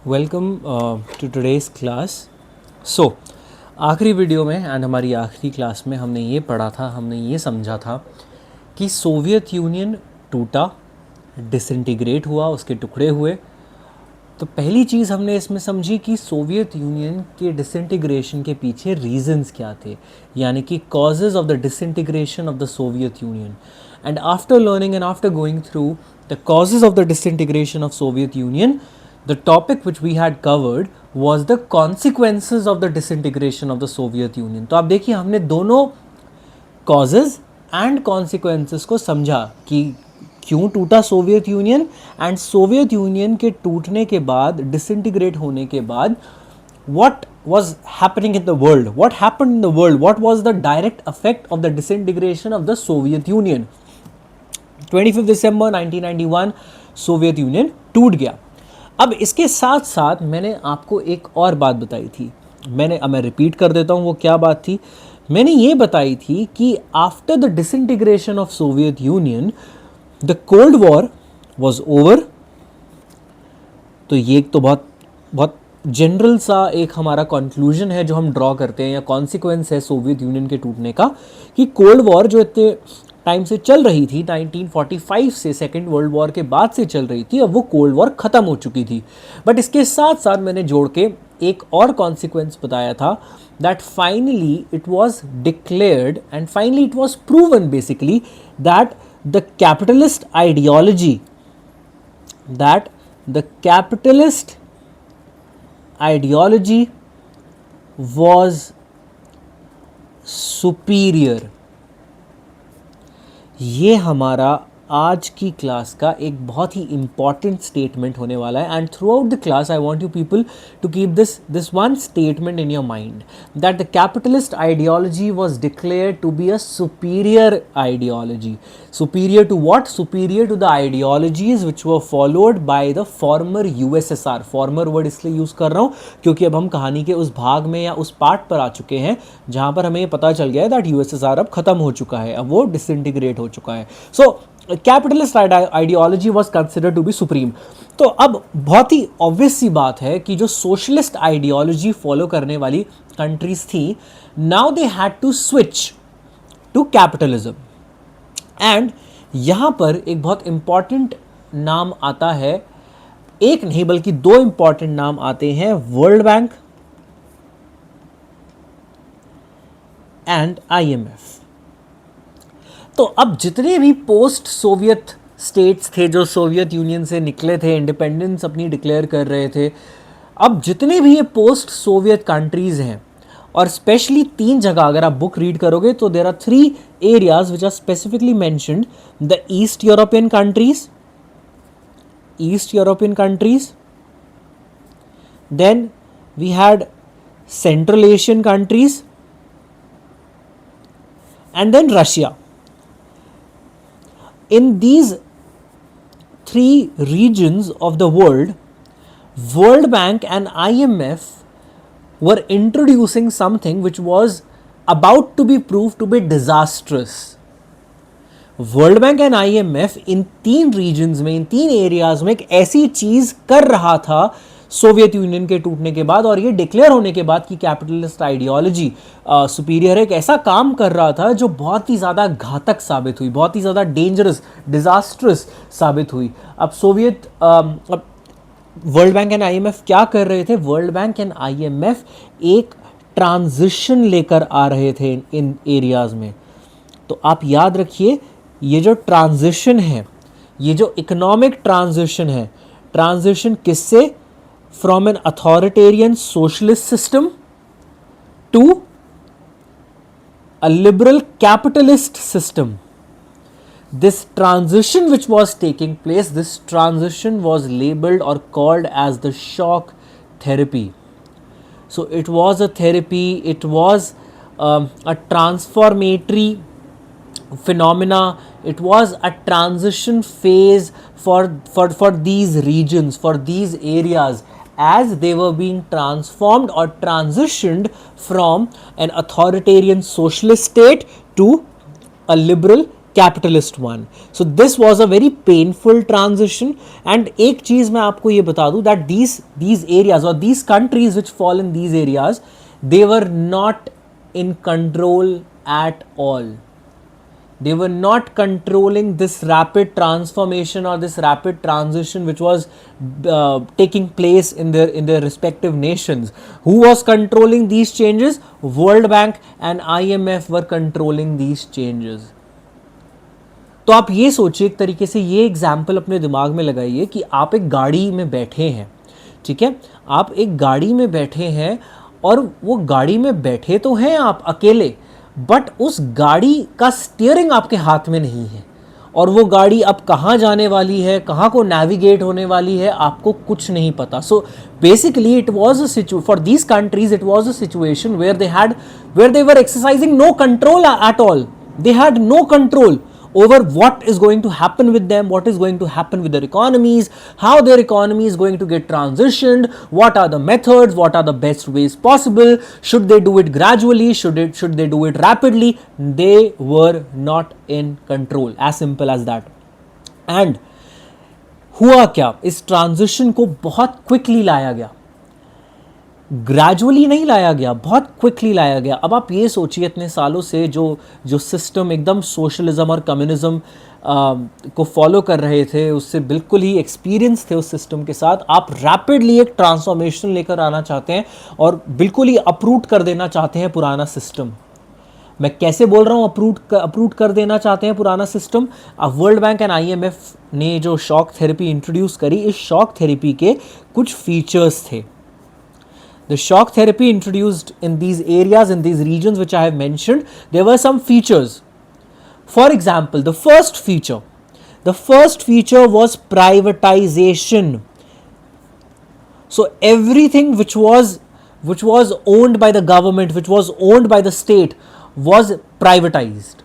Welcome to today's class. So आखिरी video में and हमारी आखिरी क्लास में हमने ये पढ़ा था, हमने ये समझा था कि सोवियत यूनियन टूटा, डिसइंटीग्रेट हुआ, उसके टुकड़े हुए। तो पहली चीज़ हमने इसमें समझी कि सोवियत यूनियन के डिसइंटीग्रेशन के पीछे रीजंस क्या थे, यानी कि causes of the disintegration of the Soviet union. And after learning and after going through the causes of the disintegration of Soviet union, the topic which we had covered was the consequences of the disintegration of the Soviet Union। तो आप देखिए हमने दोनों causes and consequences को समझा कि क्यों टूटा Soviet union, and Soviet union के टूटने के बाद, डिसइंटीग्रेट होने के बाद what was happening in the world, what happened in the world, what was the direct effect of the disintegration of the Soviet Union। 25 December 1991 Soviet union टूट गया। अब इसके साथ साथ मैंने आपको एक और बात बताई थी, मैं रिपीट कर देता हूँ वो क्या बात थी। मैंने ये बताई थी कि after the disintegration of Soviet union the cold war was over. तो ये तो बहुत बहुत जनरल सा एक हमारा कंक्लूजन है जो हम ड्रॉ करते हैं, या कॉन्सिक्वेंस है सोवियत यूनियन के टूटने का, कि कोल्ड वॉर जो इतने टाइम से चल रही थी, 1945 से, सेकेंड वर्ल्ड वॉर के बाद से चल रही थी, अब वो कोल्ड वॉर ख़त्म हो चुकी थी। बट इसके साथ साथ मैंने जोड़ के एक और कॉन्सिक्वेंस बताया था, that finally it was declared and finally it was proven basically that the capitalist ideology was superior। ये हमारा आज की क्लास का एक बहुत ही इंपॉर्टेंट स्टेटमेंट होने वाला है। And throughout the class I want you people to keep this one statement in your mind, that the capitalist ideology was declared to be a superior ideology. Superior to what? Superior to the ideologies which were followed by the former USSR. Former word इसलिए use कर रहा हूँ क्योंकि अब हम कहानी के उस भाग में या उस पार्ट पर आ चुके हैं जहाँ पर हमें ये पता चल गया है दैट यूएसएसआर अब खत्म हो चुका है, अब वो डिसइंटीग्रेट हो चुका है। So capitalist ideology was considered to be supreme. तो अब बहुत ही ऑब्वियस सी बात है कि जो सोशलिस्ट आइडियोलॉजी फॉलो करने वाली कंट्रीज थी, now they had to switch to capitalism. And यहां पर एक बहुत इंपॉर्टेंट नाम आता है, एक नहीं बल्कि दो इंपॉर्टेंट नाम आते हैं, वर्ल्ड बैंक एंड आईएमएफ। तो अब जितने भी पोस्ट सोवियत स्टेट्स थे जो सोवियत यूनियन से निकले थे, इंडिपेंडेंस अपनी डिक्लेयर कर रहे थे, अब जितने भी ये पोस्ट सोवियत कंट्रीज़ हैं, और स्पेशली तीन जगह अगर आप बुक रीड करोगे तो there are 3 areas which are specifically mentioned, the East European countries, then we had Central Asian countries, and then Russia. In these 3 regions of the world, World Bank and IMF were introducing something which was about to be proved to be disastrous। World Bank and IMF इन 3 regions में, इन 3 areas में एक ऐसी चीज कर रहा था सोवियत यूनियन के टूटने के बाद, और ये डिक्लेयर होने के बाद कि कैपिटलिस्ट आइडियोलॉजी सुपीरियर है, एक ऐसा काम कर रहा था जो बहुत ही ज़्यादा घातक साबित हुई, बहुत ही ज़्यादा डेंजरस, डिजास्ट्रस साबित हुई। अब वर्ल्ड बैंक एंड IMF क्या कर रहे थे? वर्ल्ड बैंक एंड IMF एक ट्रांजिशन लेकर आ रहे थे इन एरियाज में। तो आप याद रखिए, ये जो ट्रांजिशन है, ये जो इकोनॉमिक ट्रांजिशन है, ट्रांजिशन किससे? From an authoritarian socialist system to a liberal capitalist system. This transition which was taking place, this transition was labeled or called as the shock therapy। So it was a therapy, it was a transformatory phenomena, it was a transition phase for these regions, for these areas, as they were being transformed or transitioned from an authoritarian socialist state to a liberal capitalist one. So this was a very painful transition. And एक चीज मैं आपको ये बता दूं that these areas or these countries which fall in these areas, they were not in control at all. They were not controlling this rapid transformation or this rapid transition which was taking place in their respective nations. Who was controlling these changes? World Bank and IMF were controlling these changes. तो आप ये सोचिए, एक तरीके से ये example अपने दिमाग में लगाइए कि आप एक गाड़ी में बैठे हैं, ठीक है, आप एक गाड़ी में बैठे हैं और वो गाड़ी में बैठे तो हैं आप अकेले, बट उस गाड़ी का स्टीयरिंग आपके हाथ में नहीं है और वो गाड़ी अब कहाँ जाने वाली है, कहाँ को नेविगेट होने वाली है, आपको कुछ नहीं पता. So basically it was a for these countries it was a situation where they were exercising no control at all. They had no control over what is going to happen with them, what is going to happen with their economies, how their economy is going to get transitioned, what are the methods, what are the best ways possible, should they do it gradually, should they do it rapidly. They were not in control, as simple as that. And हुआ क्या, इस transition को बहुत quickly लाया गया, gradually नहीं लाया गया, बहुत क्विकली लाया गया. अब आप ये सोचिए, इतने सालों से जो सिस्टम एकदम सोशलिज्म और कम्युनिज्म को फॉलो कर रहे थे, उससे बिल्कुल ही एक्सपीरियंस थे उस सिस्टम के साथ, आप रैपिडली एक ट्रांसफॉर्मेशन लेकर आना चाहते हैं और बिल्कुल ही अपरूट कर देना चाहते हैं पुराना सिस्टम. मैं कैसे बोल रहा हूँ अपरूट कर देना चाहते हैं पुराना system? World Bank and IMF ने जो शॉक थेरेपी इंट्रोड्यूस करी, इस शॉक थेरेपी के कुछ फीचर्स थे. The shock therapy introduced in these areas, in these regions which I have mentioned, there were some features. For example, the first feature was privatization. So everything which was owned by the government, which was owned by the state, was privatized.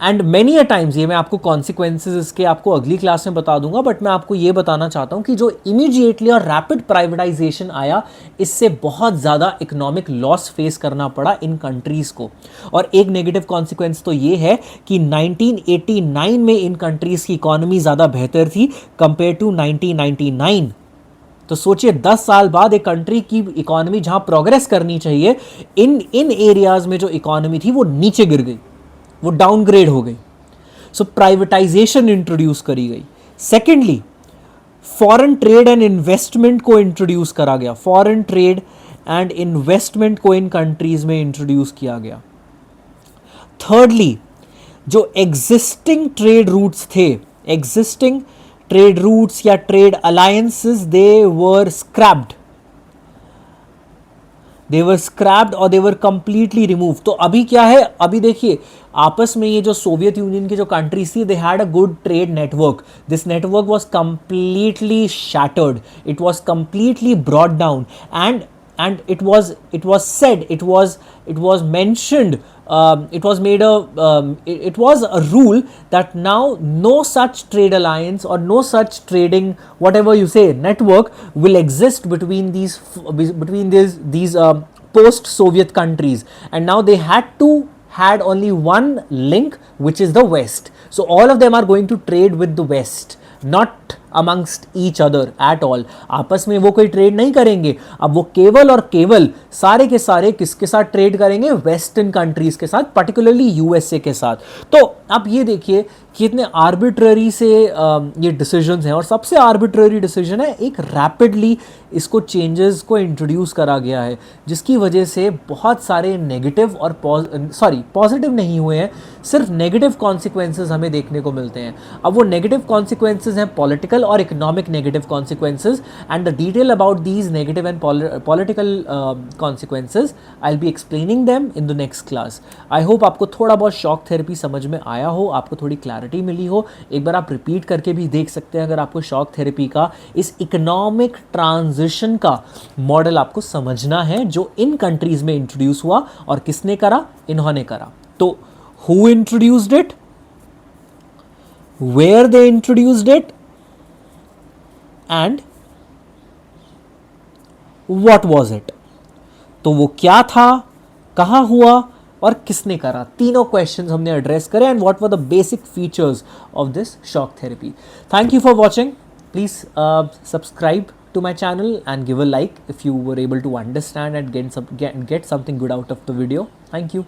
And many a times, ये मैं आपको consequences इसके आपको अगली class में बता दूंगा, but मैं आपको ये बताना चाहता हूँ कि जो इमीडिएटली और रैपिड प्राइवेटाइजेशन आया, इससे बहुत ज़्यादा इकोनॉमिक लॉस फेस करना पड़ा इन कंट्रीज़ को. और एक नेगेटिव कॉन्सिक्वेंस तो ये है कि 1989 में इन कंट्रीज़ की इकोनॉमी ज़्यादा बेहतर थी कंपेयर टू 1999. तो सोचिए 10 साल बाद एक कंट्री की इकोनॉमी जहाँ प्रोग्रेस करनी चाहिए, इन एरियाज़ में जो इकोनॉमी थी वो नीचे गिर गई, वो डाउनग्रेड हो गई. सो प्राइवेटाइजेशन इंट्रोड्यूस करी गई. Secondly, foreign trade and investment को इंट्रोड्यूस करा गया. फॉरेन ट्रेड एंड इन्वेस्टमेंट को इन कंट्रीज में इंट्रोड्यूस किया गया. थर्डली, जो एग्जिस्टिंग ट्रेड रूट्स थे, एग्जिस्टिंग ट्रेड रूट्स या trade alliances, they were scraped. They were scrapped or they were completely removed. तो अभी क्या है, अभी देखिए आपस में ये जो सोवियत यूनियन की जो कंट्रीज थी, they had a good trade network. This network was completely shattered. It was completely brought down, and it was said, it was mentioned, it was a rule that now no such trade alliance or no such trading, whatever you say, network will exist between these post Soviet countries. And now they had only one link, which is the West. So all of them are going to trade with the West, not amongst each other at all. आपस में वो कोई trade नहीं करेंगे. अब वो केवल और केवल सारे के सारे किसके साथ ट्रेड करेंगे? वेस्टर्न कंट्रीज के साथ, पर्टिकुलरली USA के साथ. तो आप ये देखिए कि इतने आर्बिट्ररी से ये डिसीजंस हैं, और सबसे आर्बिट्ररी डिसीजन है एक रैपिडली इसको चेंजेस को इंट्रोड्यूस करा गया है, जिसकी वजह से बहुत सारे नेगेटिव और पॉजिटिव नहीं हुए हैं, सिर्फ नेगेटिव कॉन्सिक्वेंसेस हमें देखने को मिलते हैं. अब वो नेगेटिव कॉन्सिक्वेंसेस हैं पॉलिटिकल और economic negative consequences, and the detail about these negative and political consequences I will be explaining them in the next class. I hope आपको थोड़ा बहुत शॉक थेरेपी समझ में आया हो, आपको थोड़ी क्लैरिटी मिली हो. एक बार आप रिपीट करके भी देख सकते हैं अगर आपको शॉक थेरेपी का इस इकोनॉमिक ट्रांजिशन का मॉडल आपको समझना है, जो इन कंट्रीज में इंट्रोड्यूस हुआ और किसने करा? इन्होंने करा. तो who introduced it, where they introduced it, and what was it. तो वो क्या था, कहाँ हुआ और किसने करा, तीनों क्वेश्चंस हमने एड्रेस करे and what were the basic features of this shock therapy. Thank you for watching. Please subscribe to my channel and give a like if you were able to understand and get something good out of the video. Thank you.